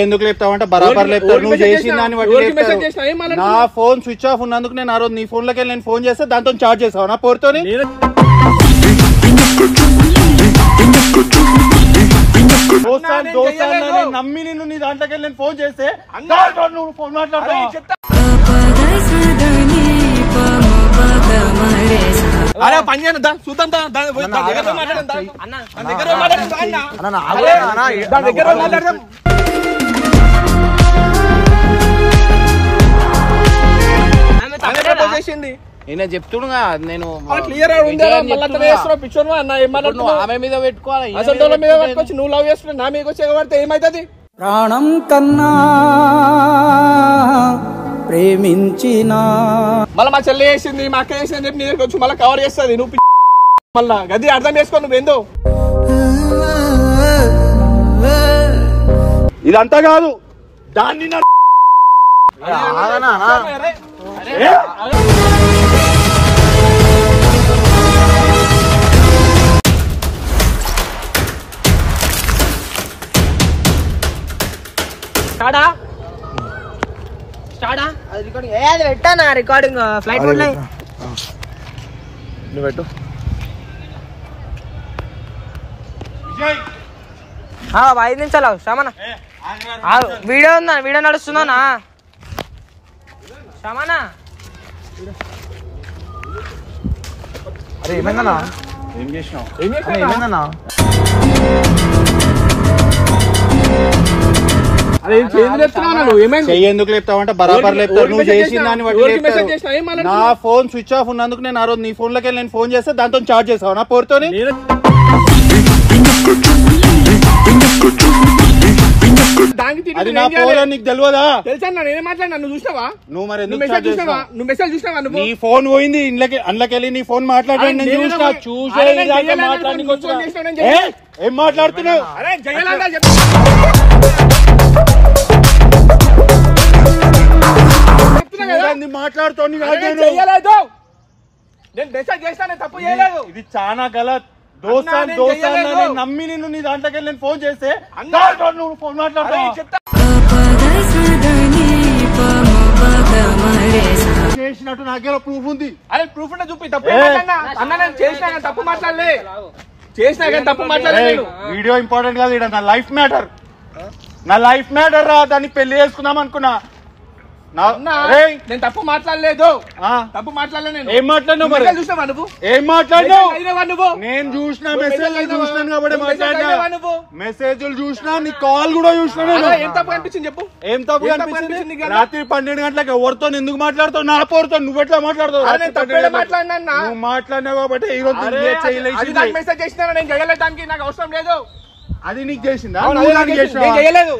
ఎందుకు లేపుతావంటే బరాబర్ లేపుతావు. నువ్వు చేసిన దాన్ని బట్టి నా ఫోన్ స్విచ్ ఆఫ్ ఉన్నందుకు నేను ఆ రోజు నీ ఫోన్ లోకి నేను ఫోన్ చేస్తే దాంతో చార్జ్ చేసావు నా పోరుతోని. నమ్మి నిన్ను నీ దాంట్లోకి నేను ఫోన్ చేస్తే నువ్వు ఫోన్ మాట్లాడతావు. అరే పని చేద్దాం చూద్దాం. నేను చెప్తున్నా నేను క్లియర్ ఆమె మీద పెట్టుకోవాలి. నువ్వు లవ్ చేస్తున్నా నా మీద వచ్చి పడితే ఏమైతుంది? ప్రాణం కన్నా ప్రేమించిన మళ్ళీ మా చెల్లి వేసింది మా అక్క వేసింది చెప్పి నీ దగ్గర వచ్చి మళ్ళీ కవర్ చేస్తుంది. నువ్వు మళ్ళా గది అర్థం చేసుకో. నువ్వేందో ఇదంతా కాదు దాన్ని పెట్టానా రికార్డింగ్ ఫ్లైట్ మోడ్ లో నువ్వు పెట్టు. 5 నిమిషాలు శ్రమణ వీడియో ఉందా? వీడియో నడుస్తుందా శ్రమణ? అరే ఏమైందన్నా? ఏం చేసినావు? ఏమైందన్నా? ఎందుకు లేపుతావంటే బరాబర్ లేపుతావు. నువ్వు చేసిన దాన్ని బట్టి నా ఫోన్ స్విచ్ ఆఫ్ ఉన్నందుకు నేను ఆ రోజు నీ ఫోన్ లోకి నేను ఫోన్ చేస్తే దాంతో చార్జ్ చేసావు నా పోరుతోని. అది నా ఫోన్ నీకు తెలియదా? తెలుసా నేనే మాట్లాడినా? నువ్వు చూసావా? నువ్వు మరి ఎందుకు నువ్వు మెసేజ్ చూసినావా? నీ ఫోన్ పోయింది అందులోకి వెళ్ళి నీ ఫోన్ మాట్లాడాను నేను చూసినా. ఏం మాట్లాడుతున్నావు? మాట్లాడుతూ ఇది చాలా గలత్. దోస్తాను నమ్మి నిన్ను నీ దాంట్లోకి నేను ఫోన్ చేస్తే నువ్వు ఫోన్ మాట్లాడతావు. చేసినట్టు నాకేదో ప్రూఫ్ ఉంది. అరే ప్రూఫ్ ఉంటే చూపి. తప్పు అన్న నేను చేసినా కానీ తప్పు మాట్లాడలే. చేసినా కానీ తప్పు మాట్లాడలేదు. వీడియో ఇంపార్టెంట్ కాదు ఇక్కడ. నా లైఫ్ మ్యాటర్ రా. దాన్ని పెళ్లి చేసుకుందాం అనుకున్నా. నేను తప్పు మాట్లాడలేదు. తప్పు మాట్లాడలేదు. ఏం మాట్లాడినావు మరి? చూసినావా నువ్వు? ఏం మాట్లాడినావు? నేను చూసిన మెసేజ్ చూసినాను కాబట్టి మాట్లాడినా. మెసేజ్లు చూసినా నీ కాల్ కూడా చూసినా. ఏం తప్పు అనిపించింది చెప్పు? ఏం తప్పు అనిపించింది? రాత్రి 12 గంటలకు ఎవరితో ఎందుకు మాట్లాడుతావు? నా పోరుతో నువ్వెట్లా మాట్లాడతావు? నువ్వు మాట్లాడినావు కాబట్టి ఈ రోజు మెసేజ్ చేసినా నేను చేయలేదానికి నాకు అవసరం లేదు. అది నీకు చేసిందా? చేయలేదు.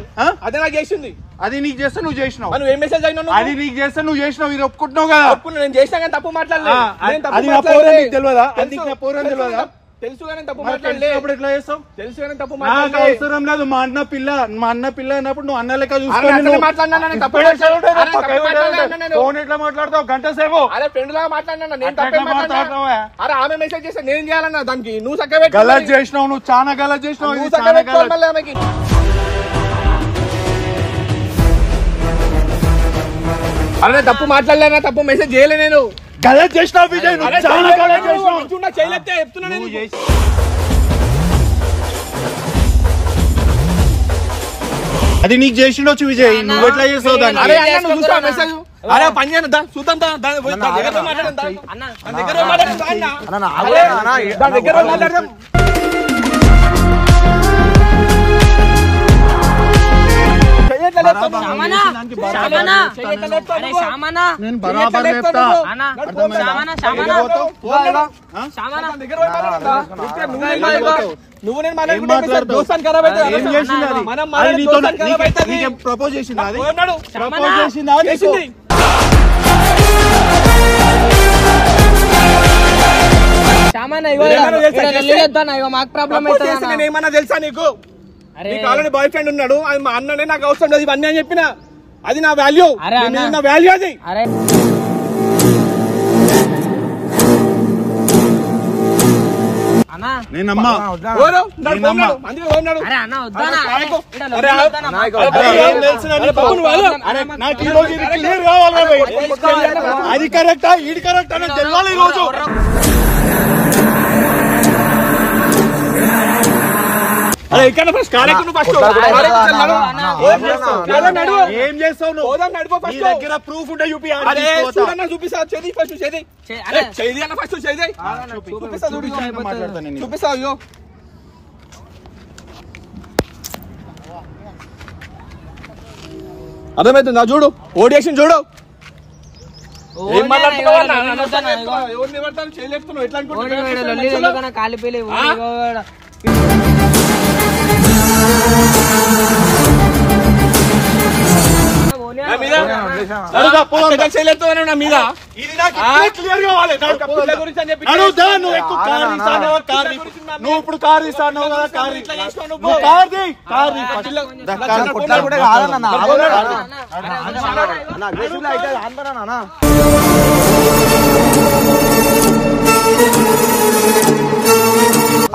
అదే నాకు చేసింది. అది నీకు చేస్తే నువ్వు చేసినావు. నువ్వు ఏం మెసేజ్ అయినా? అది నీకు చేస్తే నువ్వు చేసినావు. ఇది ఒప్పుకుంటున్నావు కదా? నేను చేసినా కానీ తప్పు మాట్లాడలేదు. తెలియదా? తెలుసు కానీ తప్పు మాట్లాడలేదు. ఎట్లా చేస్తావు? తెలుసు కానీ తప్పు నాకు అవసరం లేదు. మా అన్న పిల్ల అన్నప్పుడు నువ్వు అన్న లెక్క చూసుకో. ఫోన్ ఎట్లా మాట్లాడతావు? గంట సేపు అరే ఫ్రెండ్ లాగా మాట్లాడినా. నేను తప్పే మాట్లాడుతున్నావా? అరే ఆమె మెసేజ్ చేస్తే నేను చేయాలన్నా దానికి? నువ్వు చక్కగా గలత్ చేసినావు. నువ్వు చాలా గలత్ చేసినావు. ఆమెకి అరే తప్పు మాట్లాడలేనా? తప్పు మెసేజ్ చేయలే. నేను గలత్ చేసినావు విజయ్. చేయలేస్తే చెప్తున్నా. అది నీకు చేసిండొచ్చు విజయ్. నువ్వు ఎట్లా చేస్తావు దాన్ని? అరే పని చేద్దాం చూద్దాం. నేను బరాబర్ చెప్తా. నువ్వు నేను ప్రపోజ్ చేసిందా? మాకు ప్రాబ్లం ఏమన్నా తెలుసా నీకు? నీకు ఆల్రెడీ బాయ్ ఫ్రెండ్ ఉన్నాడు. అది మా అన్ననే. నాకు అవసరం లేదు ఇవన్నీ అని చెప్పిన. అది నా వాల్యూ. నా వాల్యూ అది. అన్నా నేను నమ్మా ఓరు నడు పోన్నాడు అందుకే పోన్నాడు అరే అన్న వద్దానా అరే ఏం తెలుసునా నీకు? అరే నాకు ఈ రోజు ఇది క్లియర్ కావాలిరా భయ్. అది కరెక్టా ఇది కరెక్టా నాకు తెలియాలి ఈ రోజు. అరే ఇక్కడ ఫస్ట్ కార్ ఎక్కు ఫస్ట్ ఏం చేస్తావు నువ్వు? పోదాం నడుకో నీ ఫస్ట్ దగ్గర ప్రూఫ్ ఉంటే చూపి. అరే చూడన్నా చూపిస్తా చేది ఫస్ట్ చేది చేది అన్న ఫస్ట్ చేది చూపిస్తా చూపిస్తా అయ్యో అర్థమవుతుందా చూడు ఓడియేషన్ చూడు ఏం మాట్లాడుతున్నావు ఎవరిని పడతాను చేయలేపుతున్నావు ఎట్లా అనుకుంటున్నావు కాలిపోయి చేయలేపుతున్నావు నా మీద ఇది నాకు క్లియర్ కావాలి. గురించి అని చెప్పి అడుగుదా నువ్వు ఎక్కువ కార్ తీస్తాను కార్ నువ్వు ఇప్పుడు కార్ తీస్తాను కదా కార్ నువ్వు కార్ ది కార్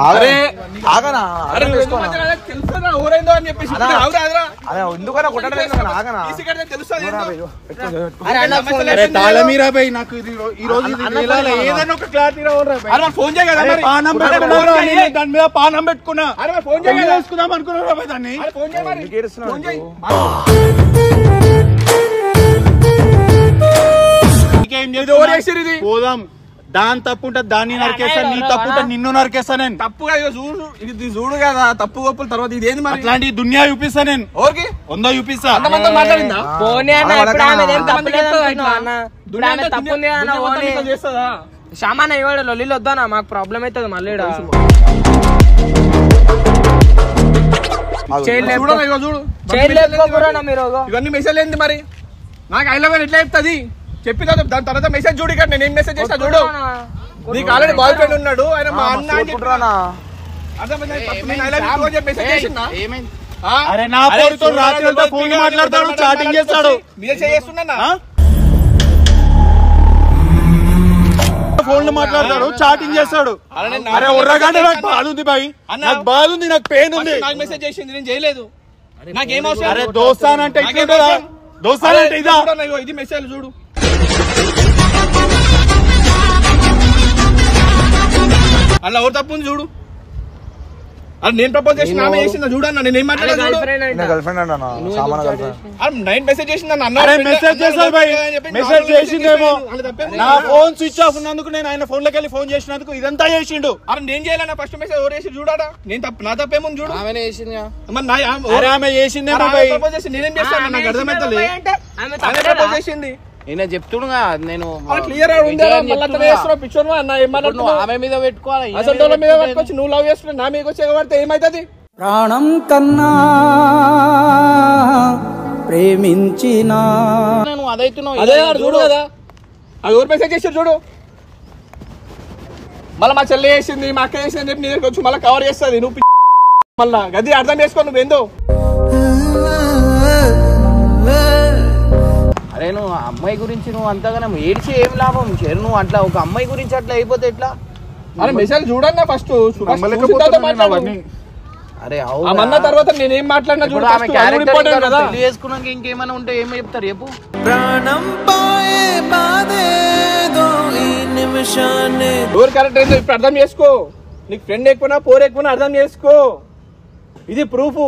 అరే ఆగనా తెలుస్తుందా ఊరైందో అని చెప్పేసి ఎందుకన్నా కొట్టడం ఆగనా తాళమీరా భయ్ నాకు ఈ రోజు ఏదైనా ఒక క్లారిటీ రావాలి. ఫోన్ చేయ కదా మరి పానం పెట్టుకున్నా దాని మీద పానం పెట్టుకున్నా ఫోన్ చేయ చేసుకుందాం అనుకున్నా భయ్ దాన్ని. ఫోన్ చేయ మరి ఫోన్ చేయి పోదాం. దాని తప్పు ఉంటే దాన్ని నరికేస్తా నీ తప్పు ఉంటే నిన్ను నరికేస్తా నేను. తప్పుగా చూడు ఇది చూడు కదా తప్పు గొప్పల తర్వాత ఇది ఏంది మరి అట్లాంటి దునియా చూపిస్తా నేను. ఓకే 100 చూపిస్తా. మాట్లాడిందా చేస్తుందా సామాన్ ఇవాడు లొల్లిలో వద్దానా మాకు ప్రాబ్లం అవుతుంది మళ్ళీ మీరు ఇవన్నీ మెసేజ్ ఏంది మరి నాకు ఐ లవ్ ఎట్లా చెప్తుంది చెప్పిన దాని తర్వాత మెసేజ్ చూడు ఇక్కడ నేను మెసేజ్ చేస్తా చూడు నీకు ఆల్రెడీ బాయ్ ఫ్రెండ్ ఉన్నాడు ఆయన మా అన్న అరే నా పోరుతో రాత్రి అంతా ఫోన్ మాట్లాడతాడు చాటింగ్ చేస్తాడు మీరు చేస్తున్నా ఫోన్ లో మాట్లాడతాడు చాటింగ్ చేస్తాడు. అరే ఉర్రగంట నాకు బాధ ఉంది బాయ్ నాకు బాధ ఉంది నాకు పెయిన్ ఉంది. నాకు మెసేజ్ చేసింది నేను చేయలేదు నాకేం అవసరం. అరే దోస్తానంటే ఇట్లా దోస్తానంటే ఇదా ఇది మెసేజ్ చూడు అలా ఎవరు తప్పు ఉంది చూడు అది నేను ప్రపోజ్ చేసిన ఆమె చేసిందా చూడన్నా నేను ఏం మాట్లాడాను మెసేజ్ చేసిందా మెసేజ్ చేశారు భయ్ మెసేజ్ చేసిందేమో నా ఫోన్ స్విచ్ ఆఫ్ ఉన్నందుకు నేను ఆయన ఫోన్ లోకి వెళ్ళి ఫోన్ చేసినందుకు ఇదంతా చేసిండు. అరే నేను చేయాలన్నా ఫస్ట్ మెసేజ్ ఎవరు చేసి చూడాడా నేను తప్పు నా తప్పేముంది చూడు ఆమె చేసింది ఆమె చేసిందేమో భయ్ నేనేం చేస్తాను నాకు అర్థమవుతుంది చేసింది నేను చెప్తున్నా నేను క్లియర్ పిక్చర్ ఆమె మీద పెట్టుకోవాలి అసలు మీద పెట్టుకోవచ్చు నువ్వు లవ్ చేస్తున్నావు నా మీద వచ్చే పడితే ఏమైతుంది ప్రాణం కన్నా ప్రేమించిన నువ్వు అదైతున్నావు అదే చూడు కదా అది ఎవరు మెసేజ్ చేసారు చూడు మళ్ళీ మా చెల్లి చేసింది మా అక్క చేసింది అని చెప్పి నీ దగ్గర వచ్చి మళ్ళీ కవర్ చేస్తుంది నువ్వు మళ్ళా గది అర్థం చేసుకో నువ్వేందో అరే నువ్వు అమ్మాయి గురించి నువ్వు అంతగానే ఏడ్చి ఏం లాభం నువ్వు అట్లా ఒక అమ్మాయి గురించి అట్లా అయిపోతే ఎట్లా? అరే మెసేజ్ చూడన్నా ఫస్ట్ అరే అన్న తర్వాత నేనేం మాట్లాడినా చూడు ఆమె క్యారెక్టర్ పెళ్లి చేసుకున్నాక ఇంకేమైనా ఉంటే ఏమో చెప్తారు చెప్పు. ఎవరు క్యారెక్టర్ ఏంటో ఇప్పుడు అర్థం చేసుకో నీకు ఫ్రెండ్ ఎక్కువనా పోర్ ఎక్కువనా అర్థం చేసుకో ఇది ప్రూఫ్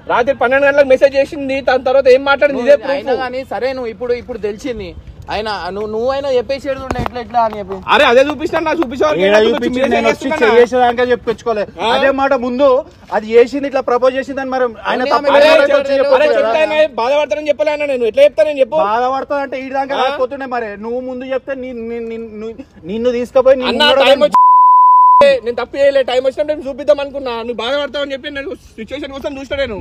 రాత్రి 12 గంటలకు మెసేజ్ చేసింది దాని తర్వాత ఏం మాట్లాడింది ఇదే అయినా కానీ సరే నువ్వు ఇప్పుడు తెలిసింది ఆయన నువ్వు అయినా చెప్పేసేది ఉండే ఎట్లా ఎట్లా అని చెప్పి అరే అదే చూపిస్తాను నా చూపించేదాకా చెప్పుకోలేదు అదే మాట ముందు అది చేసింది ఇట్లా ప్రపోజ్ చేసిందని మరి ఆయన బాధపడతానని చెప్పలే నేను ఎట్లా చెప్తానని చెప్పు బాధపడతా అంటే ఈ దాకా రాకపోతుండే మరి నువ్వు ముందు చెప్తే నిన్ను తీసుకుపోయి నేను తప్పు చేయలే టైం వచ్చినప్పుడు నేను చూపిద్దాం అనుకున్నా నువ్వు బాధపడతావు అని చెప్పి నేను సిచ్యువేషన్ కోసం చూస్తా నేను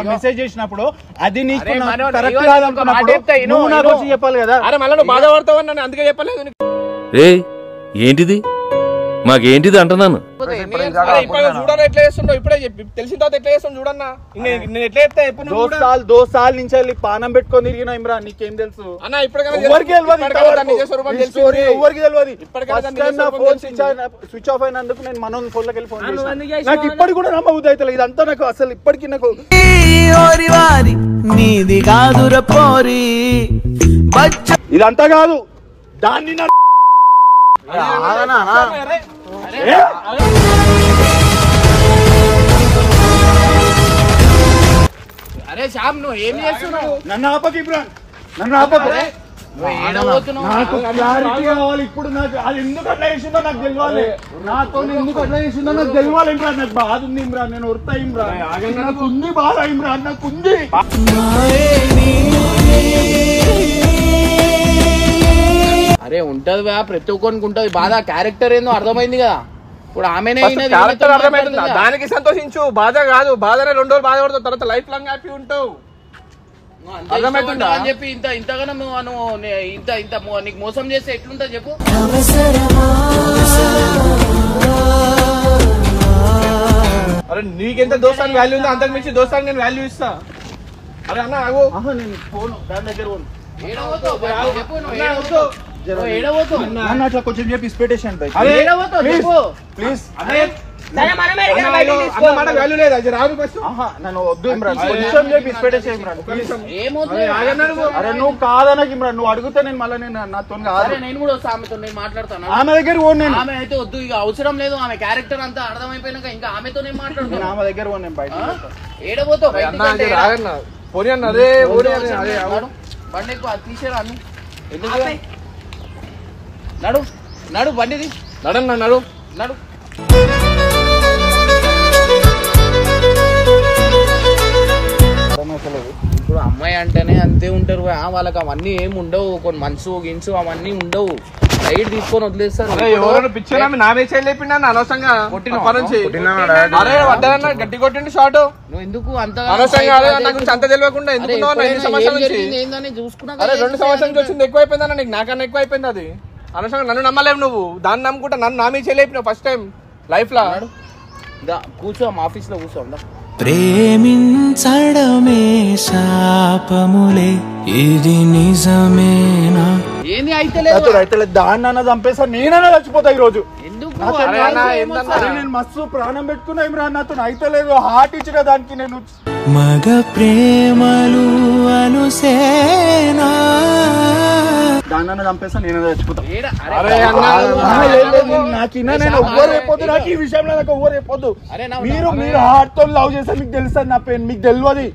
మెసేజ్ చేసినప్పుడు అది నీకు కరెక్ట్ కాదనుకున్నప్పుడు నువ్వు నాకు వచ్చి చెప్పాలి కదా. అరే మళ్ళీ నువ్వు బాధపడతావు అని అందుకే చెప్పలేదు ఏంటిది మాకేంటిది అంటున్నాను. చూడన్నా ఎట్లా చేస్తుండో ఇప్పుడే చెప్పి తెలిసిన తర్వాత ఎట్లా చేస్తుండో చూడన్నా. నేను ఎట్లా చెప్తా ఎప్పుడు దోసాల నుంచి పానం పెట్టుకొని తిరిగిన ఇమ్రాన్, నీకేం తెలుసు అన్న? ఇప్పటికైనా స్విచ్ ఆఫ్ అయినందుకు నేను మనోజ్ ఫోన్ లోకి వెళ్ళి ఫోన్ చేశాను. నాకు ఇప్పటికి కూడా నమ్మబుద్ధి అవుతలేదు. ఇదంతా నాకు అసలు ఇప్పటికీ నాకు నీది కాదుర పోరి ఇదంతా కాదు. దాన్ని అరే శ్యామ్ నువ్వు ఏం చేస్తున్నావు? నన్ను ఆపకు ఇమ్రాన్, నన్ను ఆపకు. నాకు క్లారిటీ కావాలి ఇప్పుడు. నాకు అది ఎందుకు అట్లా చేసిందో నాకు తెలియాలి. నాతో ఎందుకు అట్లా చేసిందో నాకు తెలియాలి ఇమ్రాన్. నాకు బాధ ఉంది ఇమ్రాన్, నేను ఉడతా ఇమ్రాన్. నాకు ఉంది బాధ ఇమ్రాన్, నాకు ఉంది. అరే ఉంటది ప్రతి ఒక్కరికి ఉంటది బాధ. క్యారెక్టర్ ఏందో అర్థమైంది కదా. ఇప్పుడు ఆమెనే అర్థమవుతుందా? దానికి సంతోషించు, బాధ కాదు. బాధనే 2 రోజులు బాధపడతావు, తర్వాత లైఫ్ లాంగ్ హ్యాపీ ఉంటావు. అర్థమవుతుందా అని చెప్పి ఇంతగానో ఇంత నీకు మోసం చేస్తే ఎట్లుంటా చెప్పు. అరే నీకెంత దోస్తానికి వాల్యూ ఉందో అంతకు మించి దోస్తానికి నేను వాల్యూ ఇస్తా. అరే అన్న ఆగు. నేను ఫోన్ దాని దగ్గర అట్లా కొంచెం చెప్పి ఇన్స్పిరేషన్ ప్లీజ్. వాల్యూ లేదు అది రాదు. నన్ను వద్దు ఇమ్రాన్, కొంచెం చెప్పి ఇన్స్పిరేషన్ ఇమ్రాన్. అరే నువ్వు కాదనకి ఇమ్రాన్, నువ్వు అడిగితే నేను మళ్ళీ నాతో నేను కూడా వస్తా ఆమెతో, నేను మాట్లాడతాను. ఆమె దగ్గర పోను. ఆమె అయితే వద్దు, ఇక అవసరం లేదు. ఆమె క్యారెక్టర్ అంతా అర్థమైపోయినాక ఇంకా ఆమెతో నేను మాట్లాడుతాను. ఆమె దగ్గర పోను నేను బయట. ఏడబోతావు పోనీ అన్న. అదే బండి ఎక్కువ అది తీసేరా అన్ని. ఎందుకు నడు నడు బండిది నడన్నా నడు నడు. ఇప్పుడు అమ్మాయి అంటేనే అంతే ఉంటారు. వాళ్ళకి అవన్నీ ఏమి ఉండవు. కొన్ని మనసు గిన్సు అవన్నీ ఉండవు. లైట్ తీసుకొని వదిలేస్తారు. ఎవరు పిచ్చర్ నా మీద లేపిండి అనవసరంగా అరే వడ్డన్నా గట్టి కొట్టిండు షాట్. నువ్వు ఎందుకు అంత అనవసరంగా నాకు అంత తెలియకుండా ఎందుకు 2 సంవత్సరాల నుంచి చూసుకున్నా. అరే 2 సంవత్సరాల నుంచి వచ్చింది ఎక్కువైపోయిందన్న నీకు. నాకన్నా ఎక్కువ అయిపోయింది అది. అనవసరంగా నన్ను నమ్మలేవు నువ్వు. దాన్ని నమ్ముకుంటా నన్ను నా మీద చేయలేపినావు ఫస్ట్ టైం లైఫ్ లో. కూర్చో ఆఫీస్ లో కూర్చో. ప్రేమించడమే శాపములే ఇది నిజమేనా? ఏంది అయితే దాన్ని చంపేసా, నేనన్నా చచ్చిపోతా ఈ రోజు. ఎందుకు నేను మస్తు ప్రాణం పెట్టుకున్నా ఇమ్రాన్, నాతో అయితే లేదు. హార్ట్ ఇచ్చిన దానికి నేను మగ ప్రేమలు అనుసేనా? దాన్ని చంపేసా, నేనే చచ్చిపోతా. నాకు ఎవ్వరు అయిపోద్దు. నాకు ఈ విషయంలో నాకు ఎవ్వరు అయిపోద్దు. మీరు హార్ట్ తో లవ్ చేస్తే మీకు తెలుస్తుంది నా పెయిన్, మీకు తెలియదు.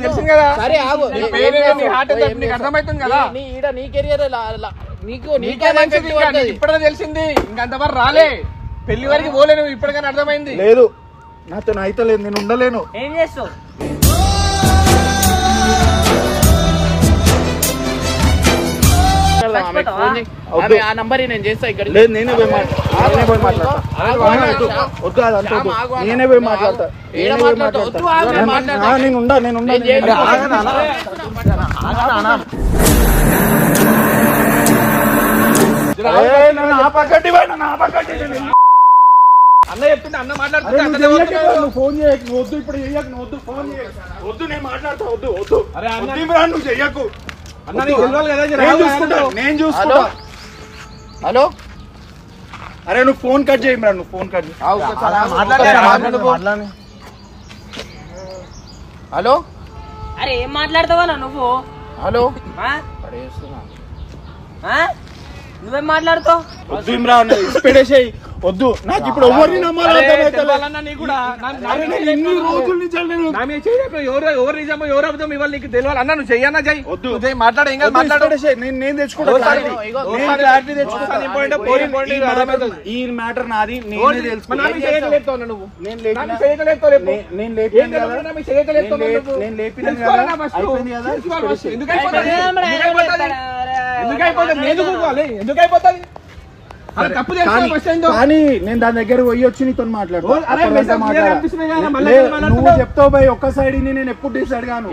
తెలిసింది కదా. అర్థమవుతుంది కదా. నీ కెరియర్ ఇప్పుడే తెలిసింది. ఇంకంతవరకు రాలే. పెళ్లి వరకు పోలే. నువ్వు ఇప్పటికైనా అర్థమైంది. లేదు నాతో అయితే లేదు, నేను ఉండలేను. ఏం చేస్తావు? ఆ నంబర్ నేను చేస్తా. ఇక్కడ లేదు నేనే పోయి మాట్లాడతా. నేనే పోయి మాట్లాడతా. అన్న చెప్తుంటే అన్న మాట్లాడుతున్నా. ఫోన్ చేయకు, నువ్వు వద్దు. ఇప్పుడు చెయ్యకు, నువ్వు వద్దు. ఫోన్ చేయకు, వద్దు. నేను మాట్లాడతా. వద్దు వద్దు. అరే అన్న నువ్వు చెయ్యకు. నేను చూసుకుంటా. హలో అరే నువ్వు ఫోన్ కట్ చేయి ఇమ్రాన్, నువ్వు ఫోన్ కట్ చేయి. హలో అరే ఏం మాట్లాడతావా నువ్వు? హలో నువ్వేం మాట్లాడుతావు? వద్దు ఇమ్రాన్, ఇష్టపడేసేయి. వద్దు. నాకు ఇప్పుడు ఎవరిని నమ్మాలి రోజుల నుంచి ఎవరు నిజమో ఎవరు అబద్ధం ఇవాళ నీకు తెలియాలి అన్న. నువ్వు చెయ్యన్నా చెయ్యి. వద్దు మాట్లాడ. ఇంకా మాట్లాడేసేయి. నేను తెచ్చుకుంటా. ఈ మ్యాటర్ నాది. నువ్వు ఎందుకైపోతుంది? తప్పు చేస్తాను ఫస్ట్ ఏందో. కానీ నేను దాని దగ్గర పోయి వచ్చి నీతో మాట్లాడుతా. అరే మెసేజ్ క్లియర్ అనిపిస్తుంది కదా మళ్ళీ నువ్వు చెప్తావు భయ్ ఒక్క సైడ్ నేను ఎప్పుడు డిసైడ్ గాను.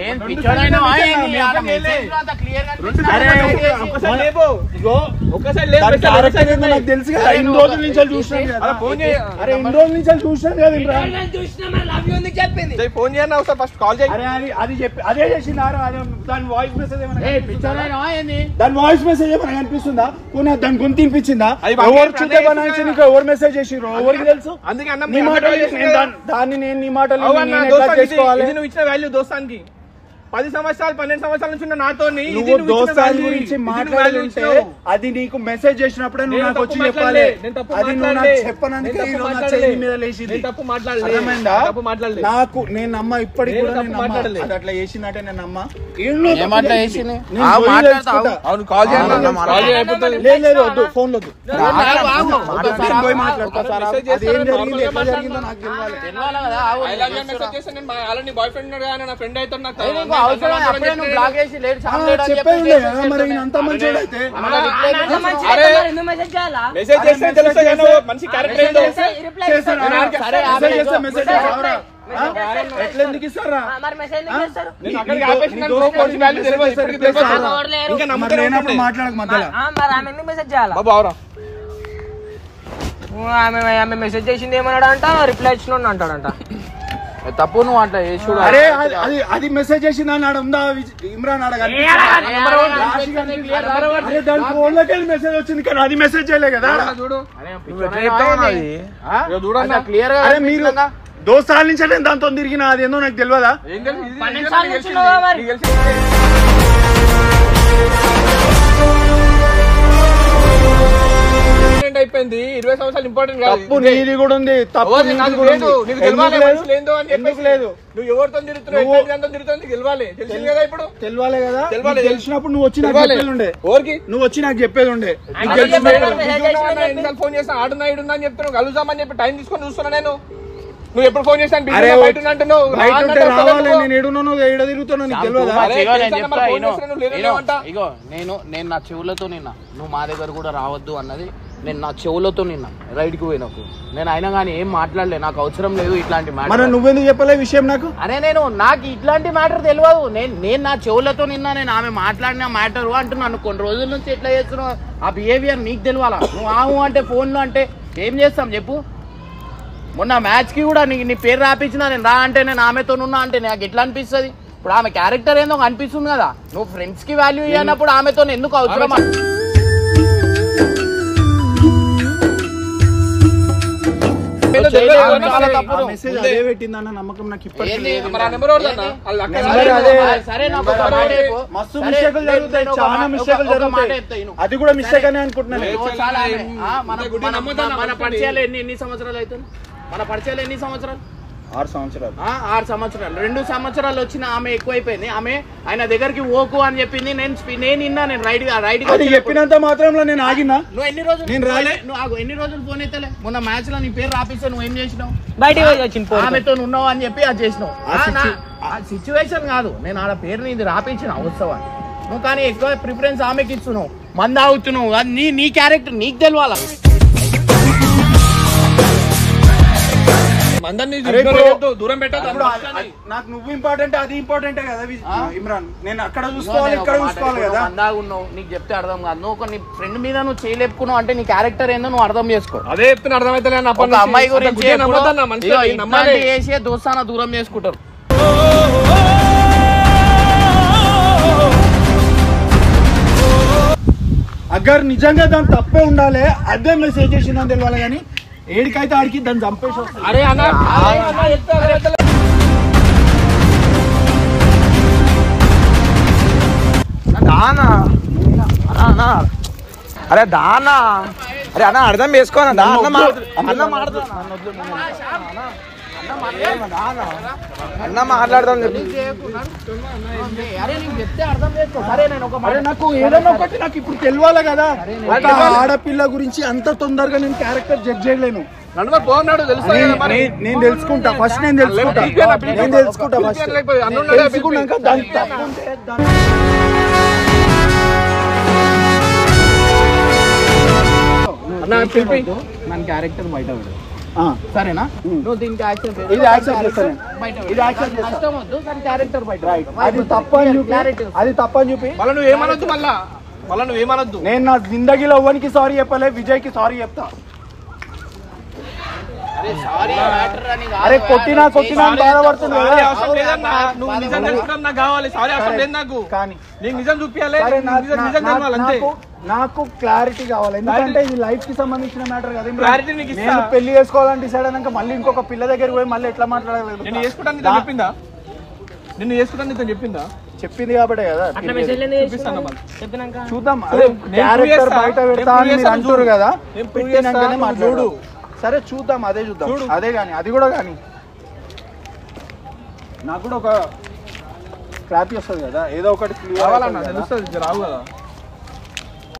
ఒక్కసారి లేవు నాకు తెలుసు కదా ఇన్ని రోజుల నుంచి చూసినాను కదా. అరే ఇన్ని రోజుల నుంచి చూసినాను కదా ఇమ్రాన్. ఫోన్ చేయను ఒకసారి ఫస్ట్ కాల్ చేయి. అరే అది చెప్పి అదే చేసినారు. దాని వాయిస్ మెసేజ్ ఏమైనా దాని వాయిస్ మెసేజ్ ఏమైనా కనిపిస్తుందా? పోనీ దాని గొంతు తినిపించిందా? ఎవరు చూస్తే బనాయించి నీకు ఎవరు మెసేజ్ చేసిర్రు ఎవరికి తెలుసు? అందుకే అన్న నీ మాటలు దాన్ని నేను నీ మాటలు చేసుకోవాలి. నువ్వు ఇచ్చిన వాల్యూ దోస్తానికి 10 సంవత్సరాలు 12 సంవత్సరాల నుంచి నాతో నువ్వు దోస్తాన్ గురించి మాట్లాడుతుంటే అది నీకు మెసేజ్ చేసినప్పుడే నువ్వు నాకు వచ్చి చెప్పాలి. అది నువ్వు నాకు చెప్పనందుకే ఈ రోజు నా చెయ్యి మీద లేచింది. అర్థమైందా? నాకు నేను నమ్మ ఇప్పటికి కూడా నేను నమ్మ. అది అట్లా చేసిందంటే నేను నమ్మ. లేదు వద్దు ఫోన్ వద్దు. పోయి మాట్లాడతా. అది ఏం జరిగింది ఎట్లా జరిగిందో నాకు తెలియాలి. బాయ్ ఫ్రెండ్ నా ఫ్రెండ్ అయితే నాకు చెప్పేది మరి అంత మంచిగా అయితే మెసేజ్ చేస్తే తెలుసు మంచి క్యారెక్టర్ ఏందో ఎట్లా ఎందుకు ఇస్తారా? మాట్లాడక మధ్యలో ఆమె మెసేజ్ చేసింది ఏమన్నాడు అంట, రిప్లై ఇచ్చిన అంటాడంట. తప్పు నువ్వు అట్లా చేసుడు. అరే అది మెసేజ్ చేసింది అన్నాడు ఉందా ఇమ్రాన్ అడగాలి. దాని ఫోన్ లోకి వెళ్ళి మెసేజ్ వచ్చింది కానీ అది మెసేజ్ చేయలే కదా. క్లియర్ గా మీరు దోస్తాల నుంచి నేను దాంతో తిరిగిన అది ఏందో నాకు తెలియదా? అయిపోయింది 20 సంవత్సరాలు ఇంపార్టెంట్ కాదు. తప్పు నీది కూడా ఉంది. తప్పు నీది కూడా ఉంది. ఎందుకు లేదు? నువ్వు ఎవరితో తిరుగుతున్నావు గెలవాలి తెలిసింది కదా. ఇప్పుడు తెలియాలి కదా. తెలిసినప్పుడు నువ్వు వచ్చి నాకు చెప్పేది ఉండే. నువ్వు వచ్చి నాకు చెప్పేది ఉండే. ఫోన్ చేస్తా ఆడున్నా ఇడున్నా అని చెప్తున్నావు. కలుద్దామని చెప్పి టైం తీసుకొని చూస్తున్నా నేను. నువ్వు ఎప్పుడు ఫోన్ చేస్తాను నేను ఏడున్నాను ఏడ తిరుగుతాను నీకు తెలియదా? ఇగో నేను నా చెవులతో నిన్నా నువ్వు మా దగ్గర కూడా రావద్దు అన్నది. నేను నా చెవులతో నిన్నా రైడ్ కి పోయినప్పుడు నేను అయినా కానీ ఏం మాట్లాడలే. నాకు అవసరం లేదు ఇట్లాంటి మ్యాటర్. నువ్వెందుకు చెప్పలే విషయం నాకు? అరే నాకు ఇట్లాంటి మ్యాటర్ తెలియదు. నేను నా చెవులతో నిన్నా. నేను ఆమె మాట్లాడిన మ్యాటర్ అంటున్నాను. కొన్ని రోజుల నుంచి ఎట్లా చేస్తున్నావు ఆ బిహేవియర్ నీకు తెలియాలా? నువ్వు ఆవు అంటే ఫోన్లో అంటే ఏం చేస్తాం చెప్పు? మొన్న మ్యాచ్ కి కూడా నీ పేరు రాపించినా నేను రా అంటే నేను ఆమెతో ఉన్నా అంటే నాకు ఎట్లా అనిపిస్తుంది? ఇప్పుడు ఆమె క్యారెక్టర్ ఏందో అనిపిస్తుంది కదా. నువ్వు ఫ్రెండ్స్ కి వాల్యూ ఇవ్వనప్పుడు ఆమెతో ఎందుకు అవసరం? నమ్మకం నాకు అది కూడా మిస్టేక్ అని అనుకుంటున్నాను. మన పరిచయాలు ఎన్ని సంవత్సరాలు అవుతుంది? మన పరిచయాలు ఎన్ని సంవత్సరాలు? 6 సంవత్సరాలు. 6 సంవత్సరాలు. 2 సంవత్సరాలు వచ్చిన ఆమె ఎక్కువైపోయింది. ఆమె ఆయన దగ్గరికి ఓకు అని చెప్పింది. నేను ఇన్నా. నేను రైడ్ చెప్పినంత మాత్రంలో నేను ఆగినా. నువ్వు ఎన్ని రోజులు నువ్వు ఎన్ని రోజులు ఫోన్ అయితే మొన్న మ్యాచ్ లో నీ పేరు రాపిస్తే నువ్వు ఏం చేసినావు? బయట ఆమెతో ఉన్నావు అని చెప్పి అది చేసినావు. ఆ సిచ్యువేషన్ కాదు. నేను ఆడ పేరు నీది రాపించిన ఉత్సవాన్ని నువ్వు కానీ ఎక్కువ ప్రిఫరెన్స్ ఆమెకి ఇస్తున్నావు. మంద అవుతున్నావు. అది నీ క్యారెక్టర్ నీకు తెలియాలా? దూరం పెట్టదు. నాకు నువ్వు ఇంపార్టెంట్ అది ఇంపార్టెంటే కదా ఇమ్రాన్. నేను అక్కడ చూసుకోవాలి ఇక్కడ చూసుకోవాలి కదా. ఉన్నావు నీకు చెప్తే అర్థం కాదు. నువ్వు కొన్ని ఫ్రెండ్ మీద నువ్వు చేయలేపుకున్నావు అంటే నీ క్యారెక్టర్ ఏందో నువ్వు అర్థం చేసుకో. అదే చెప్తున్నా అర్థమైతే అమ్మాయి గురించి చేసే దోస్తాన దూరం చేసుకుంటారు. అగ్గర్ నిజంగా దాని తప్పే ఉండాలి. అదే మెసేజ్ చేసిందని తెలియాలి కానీ ఏడికైతే ఆడికి దాన్ని చంపేసి వస్తుంది. అరే అన్న అరే దానా అరే అన్న అర్థం చేసుకోనా అన్న మాట్లాడదాం. నాకు ఏదైనా ఒకటి నాకు ఇప్పుడు తెలియాలి కదా. ఆడపిల్ల గురించి అంత తొందరగా నేను క్యారెక్టర్ జడ్జ్ చేయలేను. నేను తెలుసుకుంటా ఫస్ట్. నేను తెలుసుకుంటా ఫస్ట్. తెలుసుకున్నాక దాని తప్పు ఉంటే అన్న పిలిపి మన క్యారెక్టర్ బయట పెడు ఆ, సరేనా నువ్వు దీనికి యాక్సెప్ట్ ఇది యాక్సెప్ట్ చేస్తాను బయట ఇది యాక్సెప్ట్ చేస్తాను నష్టం వద్దు కానీ క్యారెక్టర్ బయట రైట్ అది తప్పని చూపి అది తప్పని చూపి మళ్ళీ నువ్వేమనొద్దు మళ్ళా నువ్వేమనొద్దు. నేను నా జిందగీలో ఎవ్వరికి సారీ చెప్పలే, విజయ్ కి సారీ చెప్తా. సారీ మ్యాటర్ అని కాదు. అరే కొట్టినా బాధపడుతుంది కదా. సారీ అవసరం లేదన్నా, నువ్వు నిజం తెలుసుకోవడం నాకు కావాలి. సారీ అవసరం లేదు నాకు, కానీ నీకు నిజం చూపించాలి, సరే, నిజం తెలవాలి అంతే. నాకు క్లారిటీ కావాలి, ఎందుకంటే ఇది లైఫ్ కి సంబంధించిన మ్యాటర్ కదా. క్లారిటీ నీకు ఇస్తా. నేను పెళ్లి చేసుకోవాలని డిసైడ్ అయినాక మళ్ళీ ఇంకొక పిల్ల దగ్గరికి పోయి మళ్ళీ ఎట్లా మాట్లాడాలి? నేను చేసుకుంటాను నీతో చెప్పిందా? నిన్ను చేసుకుంటాను నీతో చెప్పిందా? చెప్పింది కాబట్టి కదా. అట్లా మెసేజ్ చూపిస్తాను మళ్ళీ. చెప్పినాక చూద్దాం, అదే క్యారెక్టర్ బయట పెడతా అని మీరు అంటారు కదా, పెట్టినాకనే మాట్లాడు. సరే చూద్దాం, అదే చూద్దాం, అదే కానీ అది కూడా కానీ నాకు కూడా ఒక క్లారిటీ వస్తుంది కదా, ఏదో ఒకటి రావాలన్నా తెలుస్తుంది, రావు కదా.